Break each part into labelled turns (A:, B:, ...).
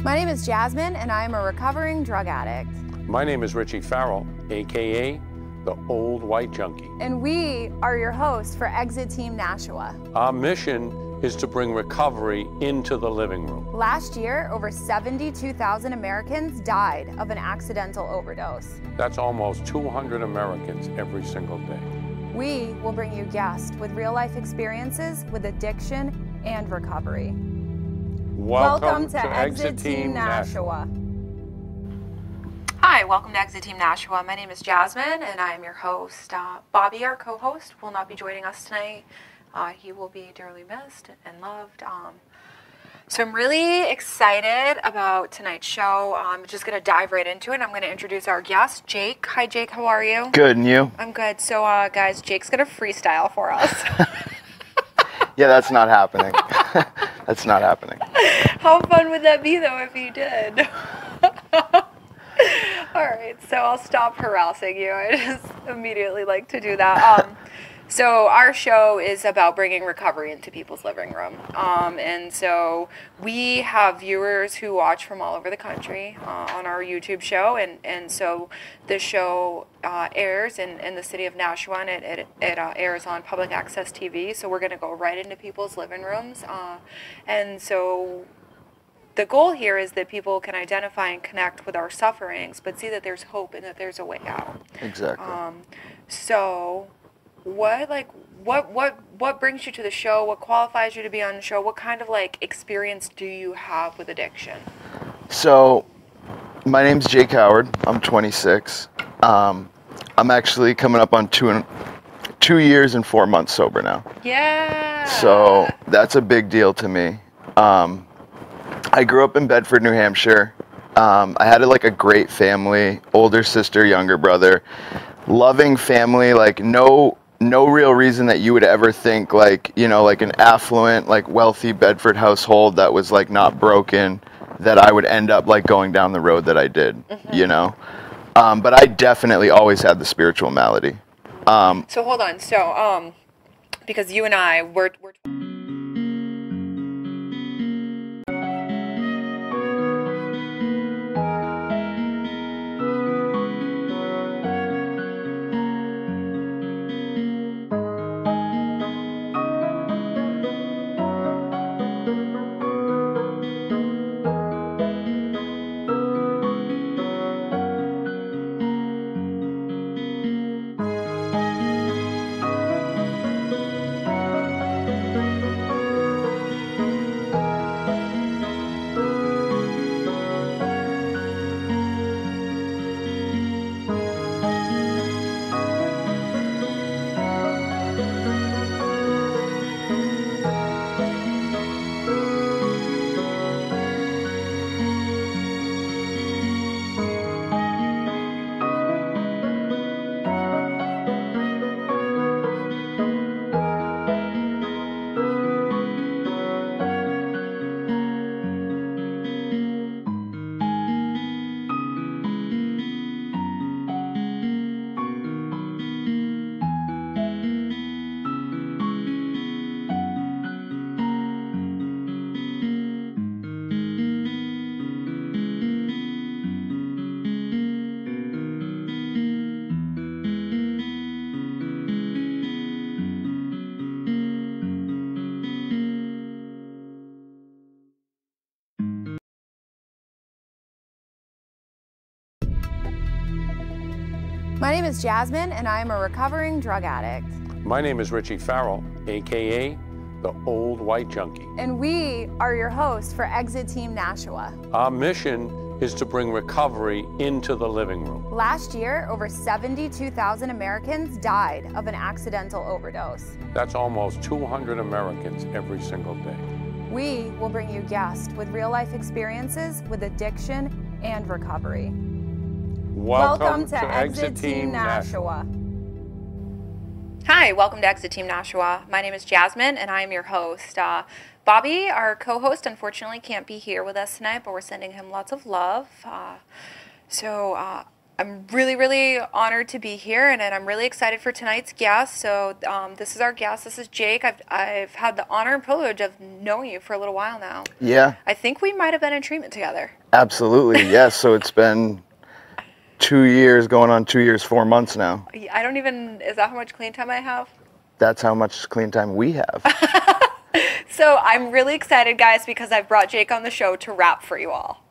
A: My name is Jasmine, and I am a recovering drug addict.
B: My name is Richie Farrell, aka the Old White Junkie.
A: And we are your hosts for Exit Team Nashua.
B: Our mission is to bring recovery into the living room.
A: Last year, over 72,000 Americans died of an accidental overdose.
B: That's almost 200 Americans every single day.
A: We will bring you guests with real-life experiences with addiction and recovery.
B: Welcome to Exit Team Nashua.
A: Hi, welcome to Exit Team Nashua. My name is Jasmine, and I am your host. Bobby, our co-host, will not be joining us tonight. He will be dearly missed and loved. So I'm really excited about tonight's show. I'm just going to dive right into it. I'm going to introduce our guest, Jake. Hi, Jake. How are you?
C: Good, and you?
A: I'm good. So, guys, Jake's going to freestyle for us.
C: Yeah, that's not happening. That's not happening.
A: How fun would that be, though, if you did? All right, so I'll stop harassing you. I just immediately like to do that. So our show is about bringing recovery into people's living room. And so we have viewers who watch from all over the country on our YouTube show. And so the show airs in the city of Nashua, and it airs on public access TV. So we're going to go right into people's living rooms. And so the goal here is that people can identify and connect with our sufferings, but see that there's hope and that there's a way out.
C: Exactly.
A: So what brings you to the show? What qualifies you to be on the show? What kind of experience do you have with addiction?
C: So my name's Jake Howard. I'm 26. I'm actually coming up on 2 years and 4 months sober now.
A: Yeah.
C: So that's a big deal to me. I grew up in Bedford, New Hampshire. I had a great family, older sister, younger brother, loving family, no real reason that you would ever think an affluent, wealthy Bedford household that was not broken, that I would end up going down the road that I did, mm-hmm. But I definitely always had the spiritual malady.
A: So hold on. So, because you and I we're My name is Jasmine, and I am a recovering drug addict.
B: My name is Richie Farrell, aka the Old White Junkie.
A: And we are your hosts for Exit Team Nashua.
B: Our mission is to bring recovery into the living room.
A: Last year, over 72,000 Americans died of an accidental overdose.
B: That's almost 200 Americans every single day.
A: We will bring you guests with real-life experiences with addiction and recovery. Welcome to Exit Team Nashua. Hi, welcome to Exit Team Nashua. My name is Jasmine, and I am your host. Bobby, our co-host, unfortunately can't be here with us tonight, but we're sending him lots of love. I'm really, really honored to be here, and I'm really excited for tonight's guest. So this is our guest. This is Jake. I've had the honor and privilege of knowing you for a little while now.
C: Yeah.
A: I think we might have been in treatment together.
C: Absolutely, yes. So it's been 2 years, going on 2 years, 4 months now.
A: I don't even, is that how much clean time I have?
C: That's how much clean time we have.
A: So I'm really excited, guys, because I've brought Jake on the show to rap for you all.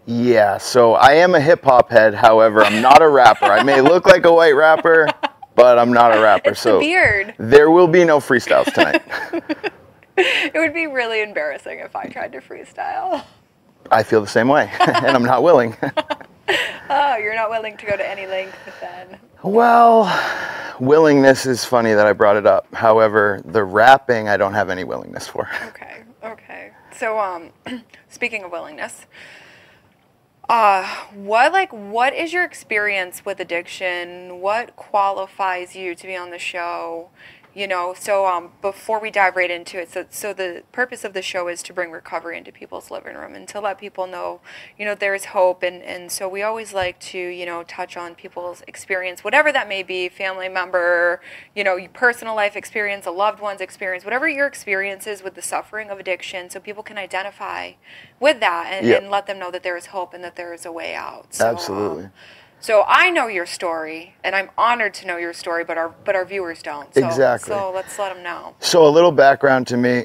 C: Yeah, so I am a hip-hop head. However, I'm not a rapper. I may look like a white rapper, but I'm not a rapper.
A: It's the beard.
C: There will be no freestyles tonight.
A: It would be really embarrassing if I tried to freestyle.
C: I feel the same way, and I'm not willing.
A: Oh, you're not willing to go to any length then?
C: Well, willingness is funny that I brought it up. However, the rapping, I don't have any willingness for.
A: Okay, okay. So, speaking of willingness, what is your experience with addiction? What qualifies you to be on the show? You know, so before we dive right into it, so the purpose of the show is to bring recovery into people's living room and to let people know, you know, there's hope. And so we always like to, you know, touch on people's experience, whatever that may be, family member, you know, personal life experience, a loved one's experience, whatever your experience is with the suffering of addiction, so people can identify with that and let them know that there is hope and that there is a way out. So,
C: Absolutely.
A: So I know your story, and I'm honored to know your story, but our viewers don't. So,
C: Exactly.
A: So let's let them know.
C: So a little background to me.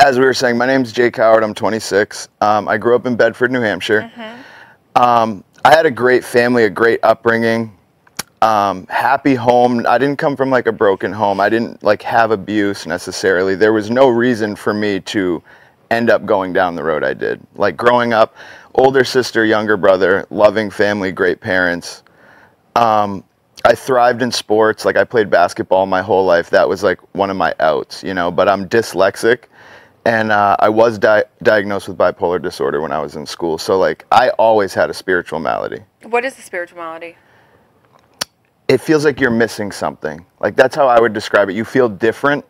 C: As we were saying, my name's Jake Howard. I'm 26. I grew up in Bedford, New Hampshire. I had a great family, a great upbringing, happy home. I didn't come from like a broken home. I didn't like have abuse necessarily. There was no reason for me to end up going down the road I did. Like growing up, older sister, younger brother, loving family, great parents. I thrived in sports. Like I played basketball my whole life. That was like one of my outs, you know, but I'm dyslexic, and I was diagnosed with bipolar disorder when I was in school. So like I always had a spiritual malady.
A: What is the spiritual malady?
C: It feels like you're missing something. Like that's how I would describe it. You feel different,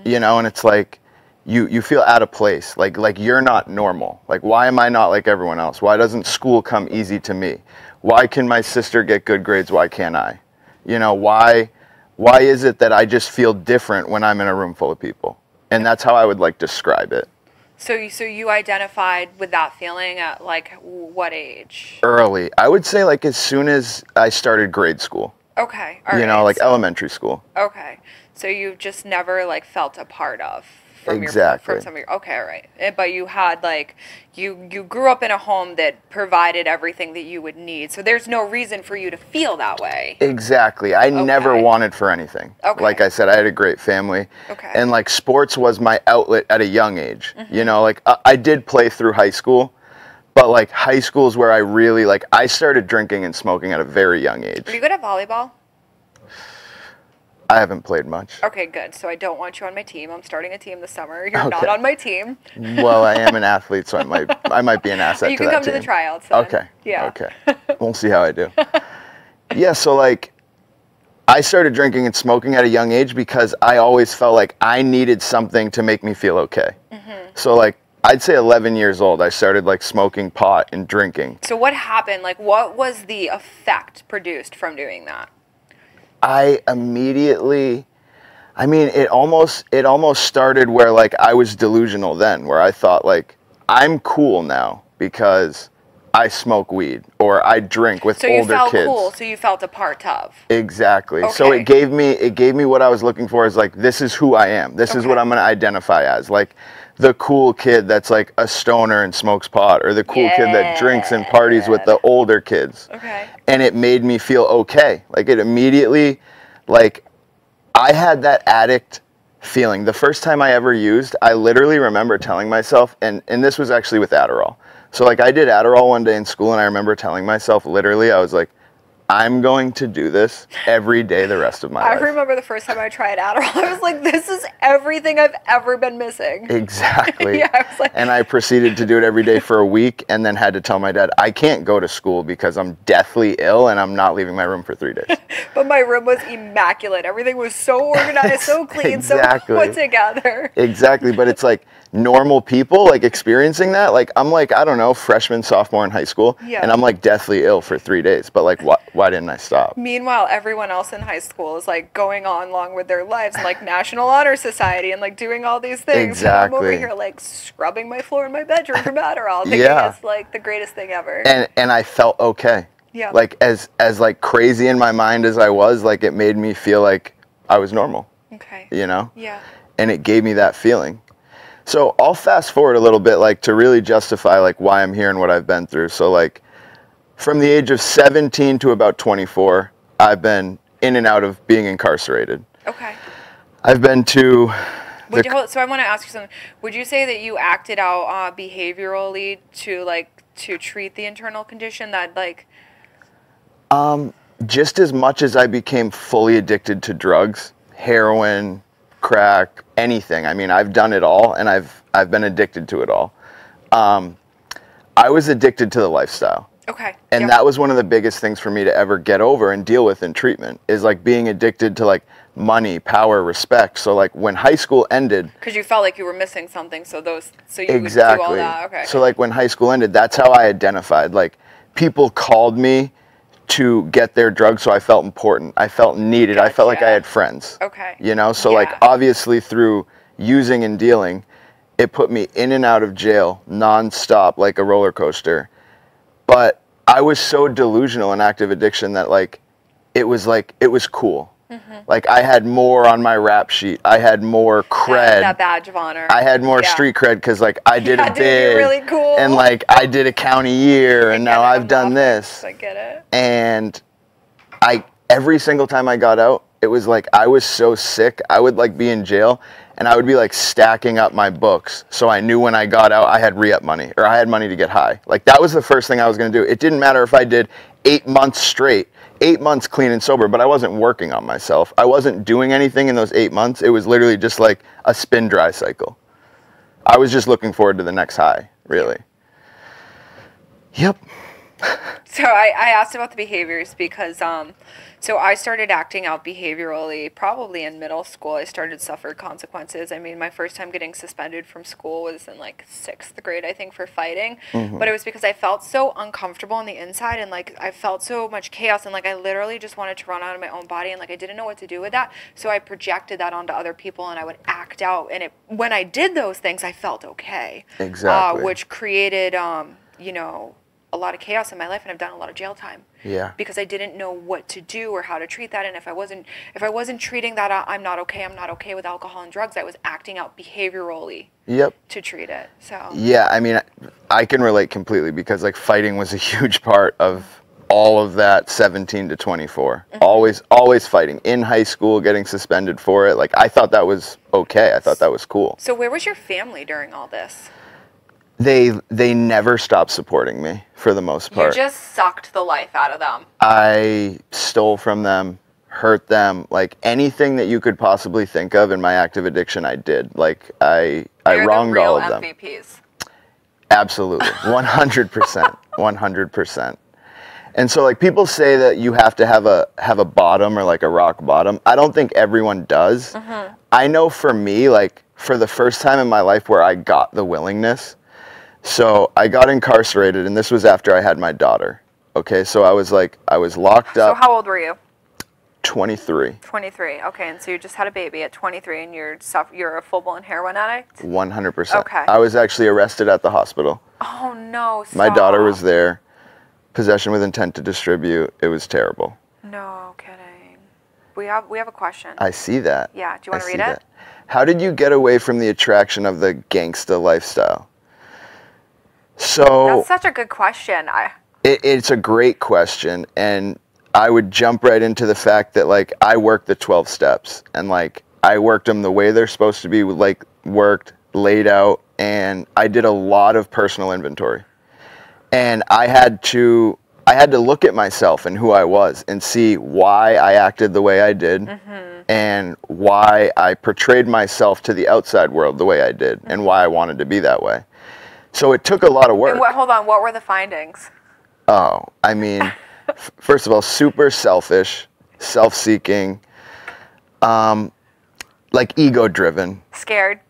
C: you know, and it's like, you feel out of place, like you're not normal. Like, why am I not like everyone else? Why doesn't school come easy to me? Why can my sister get good grades? Why can't I? You know, why is it that I just feel different when I'm in a room full of people? And that's how I would like describe it.
A: So you identified with that feeling at like what age?
C: Early. I would say like as soon as I started grade school.
A: Okay. All
C: you know, like elementary school.
A: Okay. So you just never like felt a part of.
C: Exactly.
A: From some of your, okay, all right. But you had like, you grew up in a home that provided everything that you would need. So there's no reason for you to feel that way.
C: Exactly. I never wanted for anything.
A: Okay.
C: Like I said, I had a great family.
A: Okay.
C: And like sports was my outlet at a young age. You know, like I did play through high school, but like high school is where I really, like I started drinking and smoking at a very young age.
A: Are you good at volleyball?
C: I haven't played much.
A: Okay, good. So I don't want you on my team. I'm starting a team this summer. You're not on my team.
C: Well, I am an athlete, so I might be an asset to that team.
A: You can come to the tryouts then.
C: Okay.
A: Yeah.
C: Okay. We'll see how I do. Yeah, so like I started drinking and smoking at a young age because I always felt like I needed something to make me feel okay. So like I'd say 11 years old, I started like smoking pot and drinking.
A: So what happened? Like what was the effect produced from doing that?
C: I immediately, I mean, it almost started where like I was delusional then, where I thought like I'm cool now because I smoke weed or I drink with older kids. So you felt
A: cool, so you felt a part of.
C: Exactly.
A: Okay.
C: So it gave me what I was looking for, is like, this is who I am. This is what I'm going to identify as. Like the cool kid that's like a stoner and smokes pot, or the cool kid that drinks and parties with the older kids.
A: Okay.
C: And it made me feel okay. Like it immediately, like I had that addict feeling. The first time I ever used, I literally remember telling myself, and this was actually with Adderall. So like I did Adderall one day in school, and I remember telling myself, literally, I was like, I'm going to do this every day the rest of my life.
A: I remember the first time I tried Adderall, I was like, this is every everything I've ever been missing.
C: Exactly.
A: Yeah, I was like,
C: and I proceeded to do it every day for a week, and then had to tell my dad, I can't go to school because I'm deathly ill and I'm not leaving my room for 3 days.
A: but my room was immaculate. Everything was so organized, so clean,
C: Exactly.
A: so put together.
C: Exactly. But it's like normal people like experiencing that. Like I'm like, I don't know, freshman, sophomore in high school,
A: Yeah.
C: and I'm like deathly ill for 3 days. But like, why didn't I stop?
A: Meanwhile, everyone else in high school is like going on along with their lives and like National Honor Society and like doing all these things.
C: Exactly.
A: And I'm over here like scrubbing my floor in my bedroom from Adderall, thinking
C: Yeah.
A: it's like the greatest thing ever.
C: And I felt okay.
A: Yeah.
C: Like as like crazy in my mind as I was, like it made me feel like I was normal.
A: Okay.
C: You know?
A: Yeah.
C: And it gave me that feeling. So I'll fast forward a little bit, like to really justify like why I'm here and what I've been through. So like from the age of 17 to about 24, I've been in and out of being incarcerated.
A: Okay.
C: I've been to
A: So I want to ask you something. Would you say that you acted out behaviorally to treat the internal condition that like?
C: just as much as I became fully addicted to drugs, heroin, crack, anything. I mean, I've done it all, and I've been addicted to it all. I was addicted to the lifestyle.
A: Okay.
C: And
A: yep.
C: that was one of the biggest things for me to ever get over and deal with in treatment, is like being addicted to like money, power, respect. So like when high school ended,
A: because you felt like you were missing something, so you
C: exactly.
A: would do all that. Okay.
C: So like when high school ended, that's how I identified. Like people called me to get their drugs, so I felt important. I felt needed. I felt like I had friends.
A: Okay.
C: You know, so
A: Yeah.
C: like obviously through using and dealing, it put me in and out of jail nonstop like a roller coaster. But I was so delusional in active addiction that like it was cool. Mm-hmm. Like I had more on my rap sheet. I had more cred.
A: That badge of honor.
C: I had more street cred because like I did a
A: dude,
C: bid,
A: you're really cool.
C: and like I did a county year, and now I've done this.
A: I get it.
C: And every single time I got out, it was like I was so sick. I would like be in jail, and I would be like stacking up my books, so I knew when I got out I had re-up money, or I had money to get high. Like that was the first thing I was going to do. It didn't matter if I did 8 months straight, 8 months clean and sober, but I wasn't working on myself. I wasn't doing anything in those 8 months. It was literally just like a spin dry cycle. I was just looking forward to the next high, really. Yep.
A: So I asked about the behaviors because so I started acting out behaviorally probably in middle school. I started to suffer consequences. I mean, my first time getting suspended from school was in like 6th grade, I think, for fighting. Mm-hmm. But it was because I felt so uncomfortable on the inside, and like I felt so much chaos, and like I literally just wanted to run out of my own body, and like I didn't know what to do with that. So I projected that onto other people, and I would act out. And when I did those things, I felt okay.
C: Exactly.
A: Which created a lot of chaos in my life, and I've done a lot of jail time.
C: Yeah.
A: Because I didn't know what to do or how to treat that, and if I wasn't treating that, I'm not okay with alcohol and drugs. I was acting out behaviorally. Yep. To treat it. So.
C: Yeah, I mean, I can relate completely because like fighting was a huge part of all of that 17 to 24. Mm-hmm. Always fighting. In high school, getting suspended for it. Like I thought that was okay. I thought that was cool.
A: So where was your family during all this?
C: They never stopped supporting me for the most part.
A: You just sucked the life out of them.
C: I stole from them, hurt them, like anything that you could possibly think of in my active addiction, I did. Like I wronged all of them.
A: They're the real MVPs.
C: Absolutely, 100%, 100%. And so like people say that you have to have a bottom or like a rock bottom. I don't think everyone does. Mm-hmm. I know for me, like for the first time in my life where I got the willingness. So I got incarcerated, and this was after I had my daughter. Okay, so I was locked up.
A: So how old were you?
C: 23.
A: 23. Okay, and so you just had a baby at 23, and you're a full-blown heroin addict?
C: 100%.
A: Okay.
C: I was actually arrested at the hospital.
A: Oh no! Stop.
C: My daughter was there. Possession with intent to distribute. It was terrible.
A: No kidding. We have a question.
C: I see that.
A: Yeah. Do you want to read it?
C: That. How did you get away from the attraction of the gangsta lifestyle? So
A: that's such a good question.
C: It's a great question, and I would jump right into the fact that like I worked the 12 steps, and like I worked them the way they're supposed to be, like worked, laid out, and I did a lot of personal inventory. And I had to I had to look at myself and who I was and see why I acted the way I did and why I portrayed myself to the outside world the way I did and why I wanted to be that way. So it took a lot of work.
A: And hold on, what were the findings?
C: Oh, I mean, first of all, super selfish, self-seeking, like ego-driven.
A: Scared.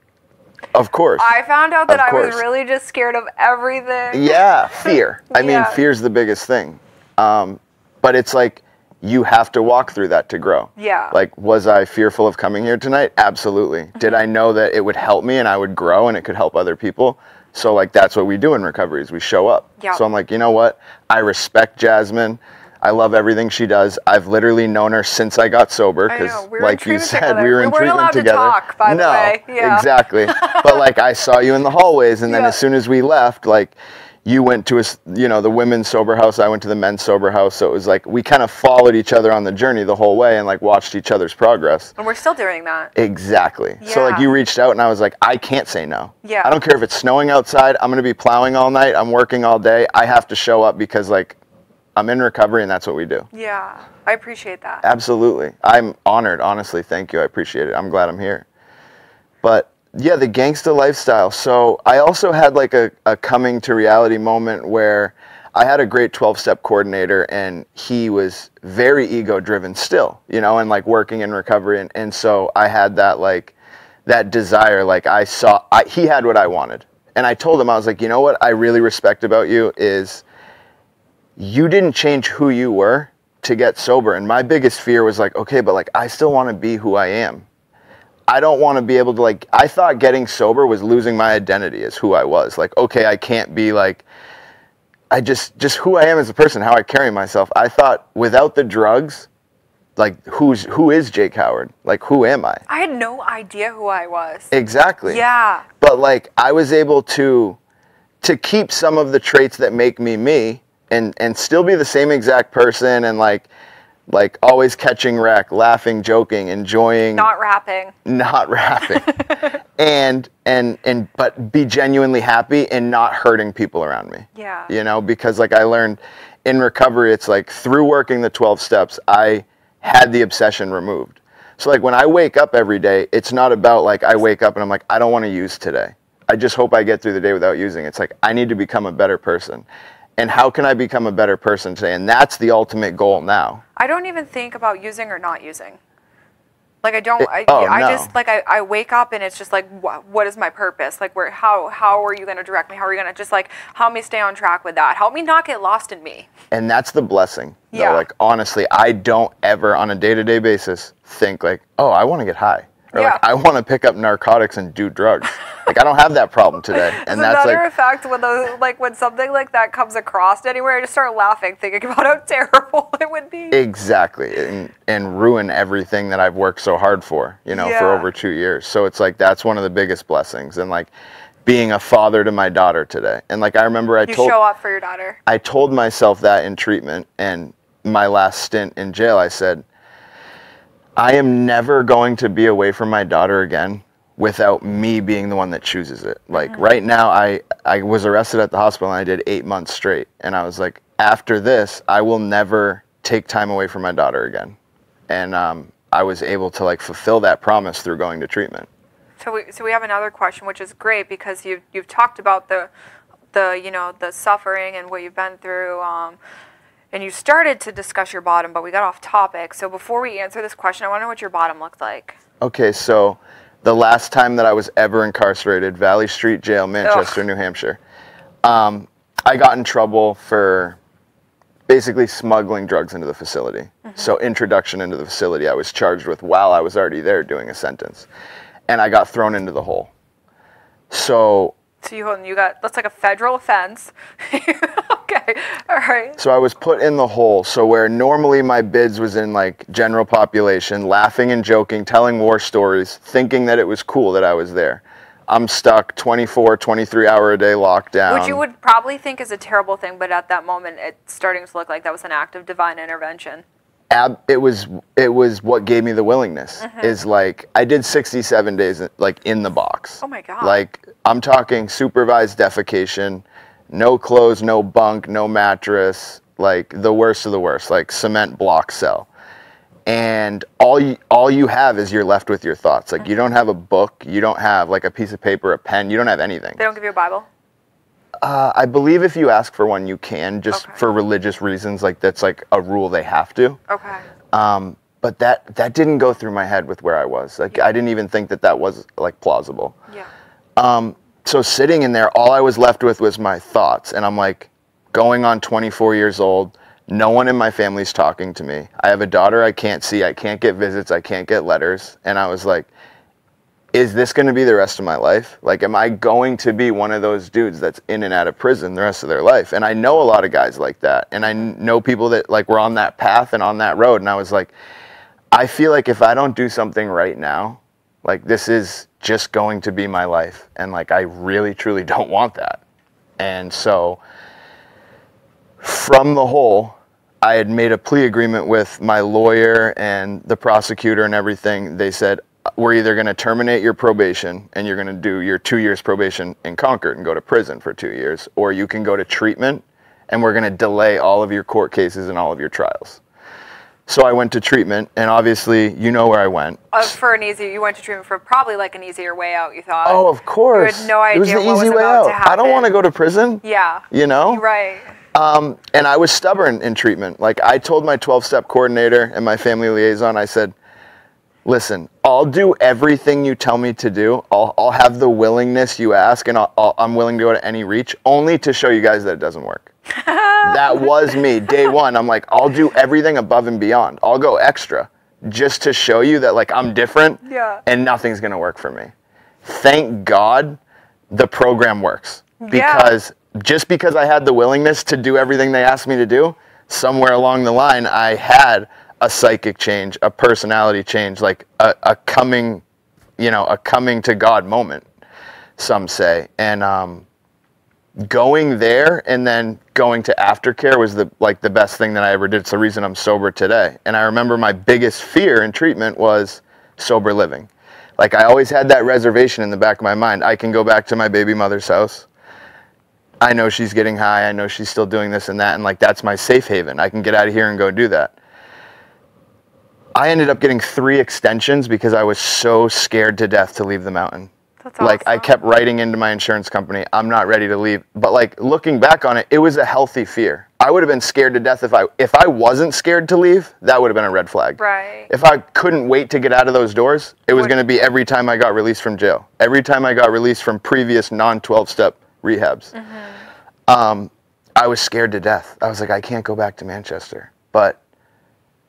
C: Of course.
A: I found out that
C: Of
A: I was
C: course.
A: really just scared of everything.
C: Yeah, fear. I mean,
A: Yeah.
C: fear's the biggest thing. But it's like you have to walk through that to grow.
A: Yeah.
C: Like, was I fearful of coming here tonight? Absolutely. Did I know that it would help me and I would grow and it could help other people? So, like, that's what we do in recovery is we show up.
A: Yeah.
C: So I'm like, you know what? I respect Jasmine. I love everything she does. I've literally known her since I got sober
A: I
C: because,
A: know. We were in
C: like you
A: treatment
C: said,
A: together.
C: we were in
A: We weren't
C: treatment
A: allowed to
C: together.
A: talk, by the way. Yeah.
C: Exactly. But like I saw you in the hallways, and then
A: Yeah.
C: as soon as we left, like you went to the women's sober house. I went to the men's sober house. So it was like we kind of followed each other on the journey the whole way, and like watched each other's progress.
A: And we're still doing that.
C: Exactly. So like
A: Yeah.
C: you reached out, and I was like, I can't say no.
A: Yeah.
C: I don't care if it's snowing outside. I'm gonna be plowing all night. I'm working all day. I have to show up because like I'm in recovery, and that's what we do.
A: Yeah. I appreciate that.
C: Absolutely. I'm honored, honestly. Thank you. I appreciate it. I'm glad I'm here. But yeah, the gangsta lifestyle. So I also had like a coming to reality moment where I had a great 12-step coordinator and he was very ego driven still, and like working in recovery. And so I had that like that desire, like he had what I wanted. And I told him, I was like, you know what I really respect about you is you didn't change who you were to get sober. And my biggest fear was like, okay, but like I still want to be who I am. I don't want to be able to like, I thought getting sober was losing my identity as who I was. Like, okay, I can't be like, I just who I am as a person, how I carry myself. I thought without the drugs, like who is Jake Howard? Like, who am I?
A: I had no idea who I was.
C: Exactly.
A: Yeah.
C: But like, I was able to keep some of the traits that make me me and still be the same exact person and like always catching wreck, laughing, joking, enjoying.
A: Not rapping.
C: and but be genuinely happy and not hurting people around me.
A: Yeah.
C: Because like I learned in recovery, it's like through working the 12 steps, I had the obsession removed. So like when I wake up every day, it's not about like I wake up and I'm like, I don't want to use today. I just hope I get through the day without using. It's like I need to become a better person. And how can I become a better person today? And that's the ultimate goal now.
A: I don't even think about using or not using. Like I don't.
C: No.
A: Just like I wake up and it's just like what is my purpose? Like how are you going to direct me? How are you going to just like help me stay on track with that? Help me not get lost in me.
C: And that's the blessing.
A: Yeah.
C: Though. Like honestly, I don't ever on a day-to-day basis think like, oh, I want to get high. Or
A: Yeah.
C: like I want to pick up narcotics and do drugs. Like I don't have that problem today. And
A: As a
C: that's
A: matter
C: like
A: of fact, when something like that comes across anywhere, I just start laughing, thinking about how terrible it would be.
C: exactly and ruin everything that I've worked so hard for, for
A: Yeah.
C: over 2 years. So it's like that's one of the biggest blessings. And like being a father to my daughter today. And like I remember
A: You show up for your daughter.
C: I told myself that in treatment and my last stint in jail, I said, I am never going to be away from my daughter again without me being the one that chooses it. Like right now, I was arrested at the hospital and I did 8 months straight. And I was like, after this, I will never take time away from my daughter again. And I was able to like fulfill that promise through going to treatment.
A: So we have another question, which is great because you've talked about the suffering and what you've been through. And you started to discuss your bottom, but we got off topic. So before we answer this question, I want to know what your bottom looked like.
C: Okay, so the last time that I was ever incarcerated, Valley Street Jail, Manchester,
A: Ugh.
C: New Hampshire, I got in trouble for basically smuggling drugs into the facility. So introduction into the facility I was charged with while I was already there doing a sentence. And I got thrown into the hole. So
A: you got, that's like a federal offense. Okay, all right.
C: So I was put in the hole. So where normally my bids was in like general population, laughing and joking, telling war stories, thinking that it was cool that I was there. I'm stuck 24, 23 hour a day lockdown.
A: Which you would probably think is a terrible thing, but at that moment it's starting to look like that was an act of divine intervention.
C: It was what gave me the willingness. Is like I did 67 days like in the box.
A: Oh my God.
C: Like I'm talking supervised defecation, no clothes, no bunk, no mattress, like the worst of the worst, like cement block cell. And all you have is you're left with your thoughts. Like you don't have a book, you don't have like a piece of paper, a pen, you don't have anything.
A: They don't give you a Bible?
C: I believe if you ask for one, you can, just for religious reasons. Like that's like a rule they have to.
A: Okay.
C: But that didn't go through my head with where I was. Like I didn't even think that was like plausible.
A: Yeah.
C: So sitting in there, all I was left with was my thoughts. And I'm like going on 24 years old. No one in my family's talking to me. I have a daughter I can't see. I can't get visits. I can't get letters. And I was like, is this going to be the rest of my life? Like, am I going to be one of those dudes that's in and out of prison the rest of their life? And I know a lot of guys like that. And I know people that like were on that path and on that road. And I was like, I feel like if I don't do something right now, like this is just going to be my life. And like, I really, truly don't want that. And so from the whole, I had made a plea agreement with my lawyer and the prosecutor and everything. They said, we're either going to terminate your probation and you're going to do your 2 years probation in Concord and go to prison for 2 years, or you can go to treatment and we're going to delay all of your court cases and all of your trials. So I went to treatment, and obviously you know where I went.
A: You went to treatment for probably like an easier way out, you thought.
C: Oh, of course.
A: You had no idea
C: it was the
A: what
C: easy
A: was
C: way
A: about
C: out.
A: to happen.
C: I don't want to go to prison.
A: Yeah.
C: You know?
A: Right.
C: And I was stubborn in treatment. Like I told my 12-step coordinator and my family liaison, I said, listen, I'll do everything you tell me to do. I'll have the willingness you ask, and I'm willing to go to any reach, only to show you guys that it doesn't work. That was me, day one. I'm like, I'll do everything above and beyond. I'll go extra, just to show you that like I'm different, and nothing's gonna work for me. Thank God the program works. Because just because I had the willingness to do everything they asked me to do, somewhere along the line I had a psychic change, a personality change, like a coming to God moment, some say. And going there and then going to aftercare was the best thing that I ever did. It's the reason I'm sober today. And I remember my biggest fear in treatment was sober living. Like I always had that reservation in the back of my mind. I can go back to my baby mother's house. I know she's getting high. I know she's still doing this and that. And like, that's my safe haven. I can get out of here and go do that. I ended up getting 3 extensions because I was so scared to death to leave the mountain.
A: That's awesome.
C: Like I kept writing into my insurance company, I'm not ready to leave. But like looking back on it, it was a healthy fear. I would have been scared to death if I wasn't scared to leave. That would have been a red flag.
A: Right.
C: If I couldn't wait to get out of those doors, it was going to be every time I got released from jail, every time I got released from previous non-12-step rehabs. I was scared to death. I was like, I can't go back to Manchester. But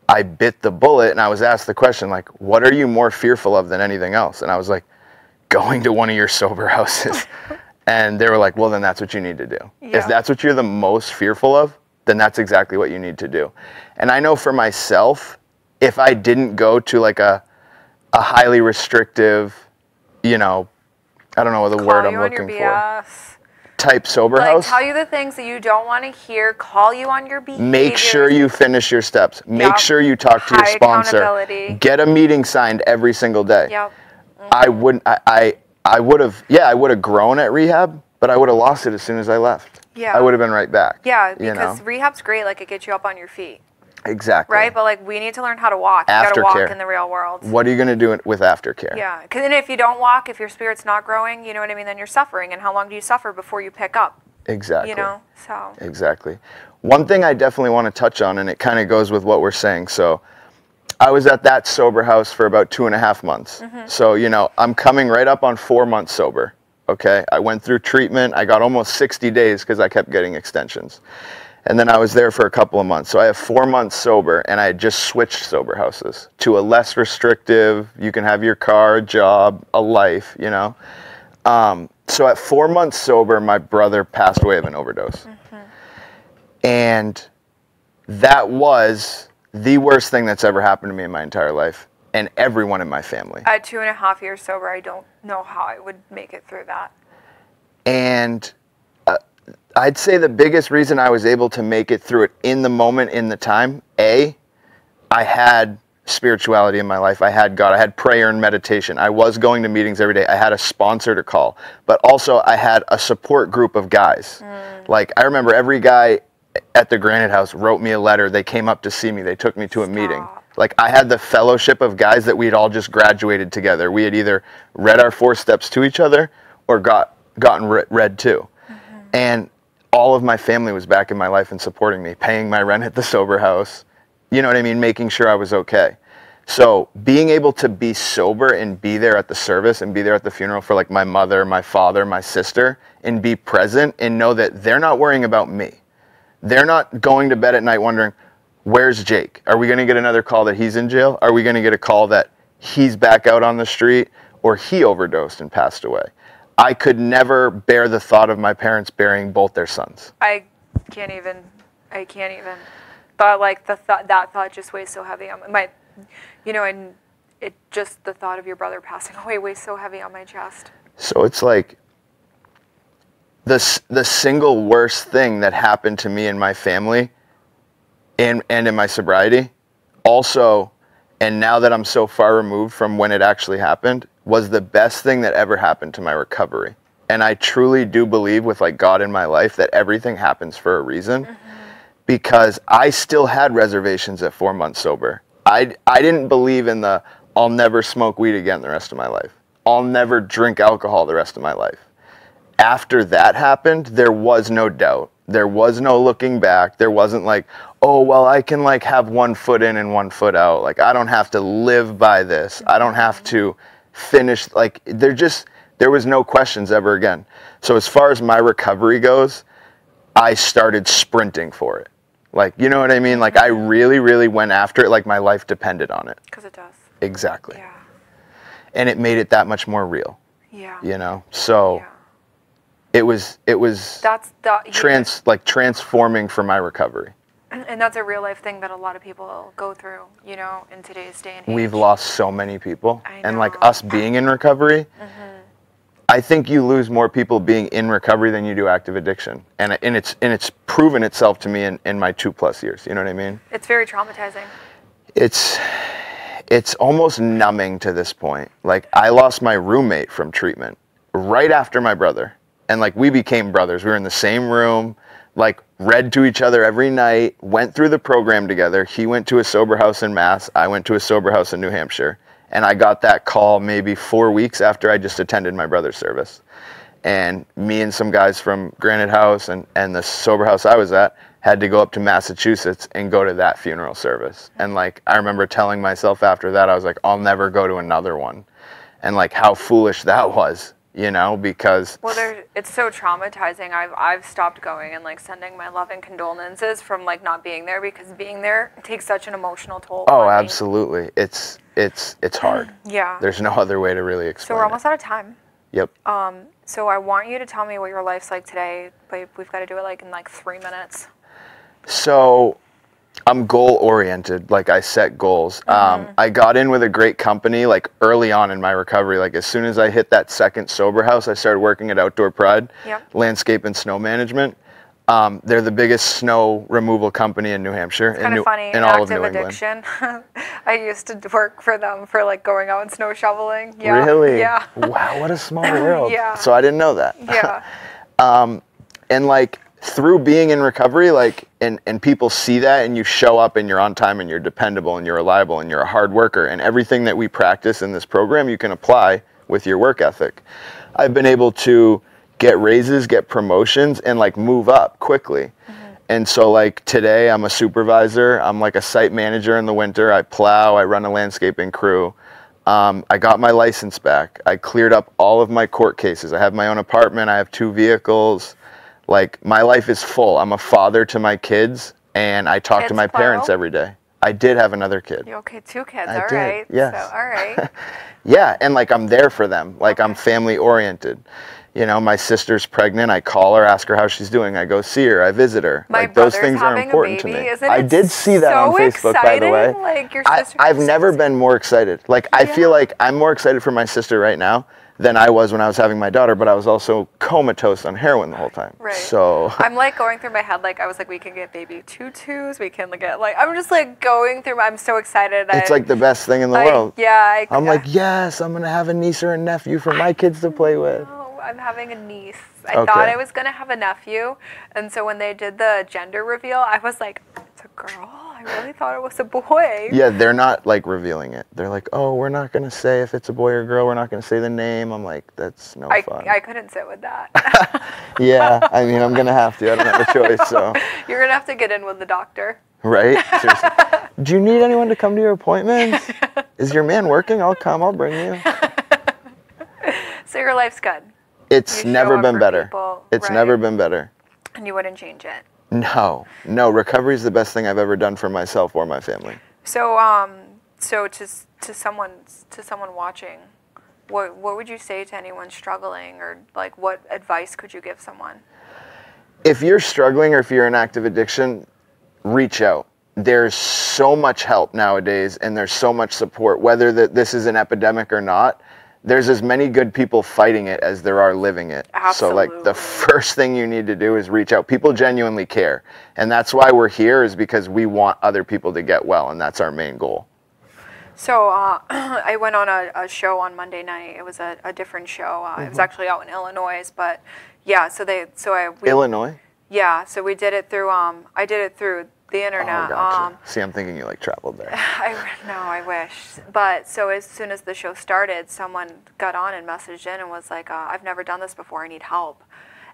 C: I bit the bullet, and I was asked the question, like, what are you more fearful of than anything else? And I was like, going to one of your sober houses. And they were like, well, then that's what you need to do. If that's what you're the most fearful of, then that's exactly what you need to do. And I know for myself, if I didn't go to like a highly restrictive, I don't know what the word I'm looking for. Type sober house.
A: Tell you the things that you don't want to hear, call you on your behavior.
C: Make sure you finish your steps. Make sure you talk to your sponsor. Get a meeting signed every single day. I would have grown at rehab, but I would have lost it as soon as I left. I would have been right back.
A: Because rehab's great, like it gets you up on your feet.
C: Exactly.
A: Right, but like we need to learn how to walk. You got to walk in the real world.
C: What are you going to do with aftercare?
A: Yeah, because if you don't walk, if your spirit's not growing, you know what I mean, then you're suffering. And how long do you suffer before you pick up?
C: Exactly.
A: So.
C: Exactly. One thing I definitely want to touch on, and it kind of goes with what we're saying. So I was at that sober house for about 2.5 months. So, I'm coming right up on 4 months sober. Okay. I went through treatment. I got almost 60 days because I kept getting extensions. And then I was there for a couple of months. So I have 4 months sober, and I had just switched sober houses to a less restrictive, you can have your car, a job, a life, So at 4 months sober, my brother passed away of an overdose. And that was the worst thing that's ever happened to me in my entire life, and everyone in my family.
A: At 2.5 years sober, I don't know how I would make it through that.
C: And I'd say the biggest reason I was able to make it through it in the moment, in the time, I had spirituality in my life. I had God. I had prayer and meditation. I was going to meetings every day. I had a sponsor to call. But also I had a support group of guys. Like I remember every guy at the Granite House wrote me a letter. They came up to see me. They took me to a meeting.
A: Stop.
C: Like, I had the fellowship of guys that we'd all just graduated together. We had either read our 4 steps to each other or gotten read to. And all of my family was back in my life and supporting me, paying my rent at the sober house. You know what I mean? Making sure I was okay. So being able to be sober and be there at the service and be there at the funeral for like my mother, my father, my sister, and be present and know that they're not worrying about me. They're not going to bed at night wondering, where's Jake? Are we going to get another call that he's in jail? Are we going to get a call that he's back out on the street or he overdosed and passed away? I could never bear the thought of my parents burying both their sons.
A: I can't even. But like that thought just weighs so heavy on my, and it just, the thought of your brother passing away weighs so heavy on my chest.
C: So it's like the single worst thing that happened to me and my family and in my sobriety also, and now that I'm so far removed from when it actually happened, was the best thing that ever happened to my recovery. And I truly do believe with like God in my life that everything happens for a reason, because I still had reservations at 4 months sober. I didn't believe in the, I'll never smoke weed again the rest of my life. I'll never drink alcohol the rest of my life. After that happened, there was no doubt. There was no looking back. There wasn't like, oh, well, I can like have 1 foot in and 1 foot out. Like, I don't have to live by this. I don't have to finish. Like, there was no questions ever again. So as far as my recovery goes, I started sprinting for it. Like, you know what I mean? Like, I really, really went after it like my life depended on it.
A: Because it does.
C: Exactly.
A: Yeah.
C: And it made it that much more real.
A: Yeah.
C: You know? So
A: yeah.
C: it was transforming for my recovery.
A: And that's a real life thing that a lot of people go through, in today's day and age.
C: We've lost so many people.
A: I know.
C: And like us being in recovery, I think you lose more people being in recovery than you do active addiction. And it's proven itself to me in my 2+ years. You know what I mean?
A: It's very traumatizing.
C: It's almost numbing to this point. Like, I lost my roommate from treatment right after my brother. And like, we became brothers. We were in the same room, like read to each other every night, went through the program together. He went to a sober house in Mass. I went to a sober house in New Hampshire. And I got that call maybe 4 weeks after I just attended my brother's service. And me and some guys from Granite House and the sober house I was at had to go up to Massachusetts and go to that funeral service. And like, I remember telling myself after that, I was like, I'll never go to another one. And like, how foolish that was, because...
A: Well, it's so traumatizing. I've stopped going and like sending my love and condolences from like not being there, because being there takes such an emotional toll.
C: Oh, absolutely. It's hard.
A: Yeah.
C: There's no other way to really explain
A: So we're almost out of time.
C: Yep.
A: So I want you to tell me what your life's like today, but we've got to do it like in like 3 minutes.
C: So I'm goal oriented. Like, I set goals. I got in with a great company like early on in my recovery. Like, as soon as I hit that second sober house, I started working at Outdoor Pride, landscape and snow management. They're the biggest snow removal company in New Hampshire.
A: It's kind of funny.
C: In all of
A: Active
C: New England.
A: addiction. I used to work for them for like going out and snow shoveling. Yeah.
C: Really?
A: Yeah.
C: Wow, what a small world.
A: Yeah.
C: So I didn't know that.
A: Yeah.
C: And like, through being in recovery, like, and people see that, and you show up and you're on time and you're dependable and you're reliable and you're a hard worker, and everything that we practice in this program you can apply with your work ethic. I've been able to get raises, get promotions, and like move up quickly. And so like today I'm a supervisor. I'm like a site manager in the winter. I plow, I run a landscaping crew. I got my license back. I cleared up all of my court cases. I have my own apartment. I have 2 vehicles. Like, my life is full. I'm a father to my kids, and I talk to my parents every day. I did have another kid.
A: You okay? 2 kids.
C: I
A: all
C: did,
A: right.
C: yes.
A: So, all right.
C: Yeah, and like, I'm there for them. Like, I'm family oriented. My sister's pregnant. I call her, ask her how she's doing. I go see her. I visit her.
A: My
C: like, those
A: brother's
C: things are
A: having
C: important
A: a baby.
C: to me.
A: Isn't
C: I
A: it
C: did see that on
A: so
C: Facebook, by the way.
A: exciting? Like, your sister.
C: I've never been more excited. Like, I feel like I'm more excited for my sister right now than I was when I was having my daughter, but I was also comatose on heroin the whole time.
A: Right.
C: So
A: I'm like going through my head, like, I was like, we can get baby tutus, we can get like, I'm just like going through, I'm so excited.
C: It's like the best thing in the world.
A: Yeah.
C: I'm like, yes, I'm going to have a niece or a nephew for my kids to play with.
A: I'm having a niece. I thought I was gonna have a nephew, and so when they did the gender reveal, I was like, it's a girl. I really thought it was a boy.
C: Yeah, they're not like revealing it. They're like, oh, we're not gonna say if it's a boy or girl. We're not gonna say the name. I'm like, that's no fun.
A: I couldn't sit with that.
C: Yeah, I mean, I'm gonna have to. I don't have a choice. So
A: you're gonna have to get in with the doctor.
C: Right? Seriously. Do you need anyone to come to your appointments? Is your man working? I'll come. I'll bring you.
A: So your life's good.
C: It's never been better.
A: People,
C: it's never been better.
A: And you wouldn't change it.
C: No. Recovery is the best thing I've ever done for myself or my family.
A: So, so to someone watching, what would you say to anyone struggling, or like what advice could you give someone?
C: If you're struggling or if you're in active addiction, reach out. There's so much help nowadays, and there's so much support. Whether this is an epidemic or not, there's as many good people fighting it as there are living it.
A: Absolutely.
C: So like the first thing you need to do is reach out. People genuinely care. And that's why we're here, is because we want other people to get well, and that's our main goal.
A: So I went on a show on Monday night. It was a different show. It was actually out in Illinois, but yeah,
C: Illinois?
A: Yeah, so we did it through I did it through the internet.
C: Oh, gotcha. See, I'm thinking you like traveled there.
A: I wish. But so as soon as the show started, someone got on and messaged in and was like, I've never done this before, I need help.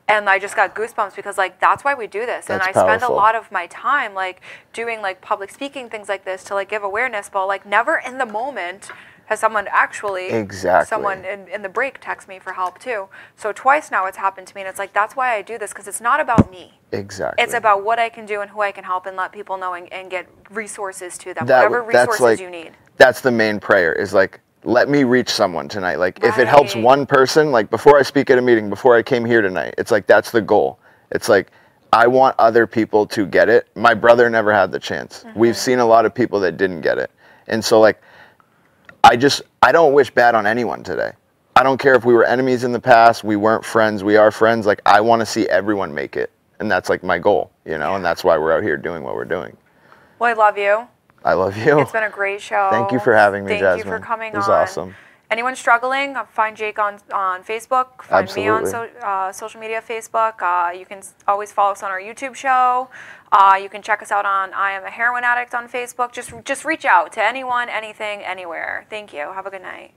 A: And I just got goosebumps, because like that's why we do this.
C: That's
A: and I
C: powerful.
A: spend a lot of my time like doing like public speaking, things like this, to like give awareness, but like never in the moment has someone actually, someone in the break text me for help too. So twice now it's happened to me, and it's like, that's why I do this, because it's not about me.
C: Exactly.
A: It's about what I can do and who I can help, and let people know and get resources to them, whatever resources you need.
C: That's the main prayer, is like, let me reach someone tonight. Like if it helps one person, like before I speak at a meeting, before I came here tonight, it's like, that's the goal. It's like, I want other people to get it. My brother never had the chance. We've seen a lot of people that didn't get it. And so like, I don't wish bad on anyone today. I don't care if we were enemies in the past, we weren't friends, we are friends. Like, I want to see everyone make it. And that's like my goal, and that's why we're out here doing what we're doing.
A: Well, I love you.
C: I love you.
A: It's been a great show.
C: Thank you for having me, Jasmine.
A: Thank you for coming on.
C: It was awesome.
A: Anyone struggling, find Jake on Facebook. Find me on social media, Facebook. You can always follow us on our YouTube show. You can check us out on I Am a Heroin Addict on Facebook. Just reach out to anyone, anything, anywhere. Thank you. Have a good night.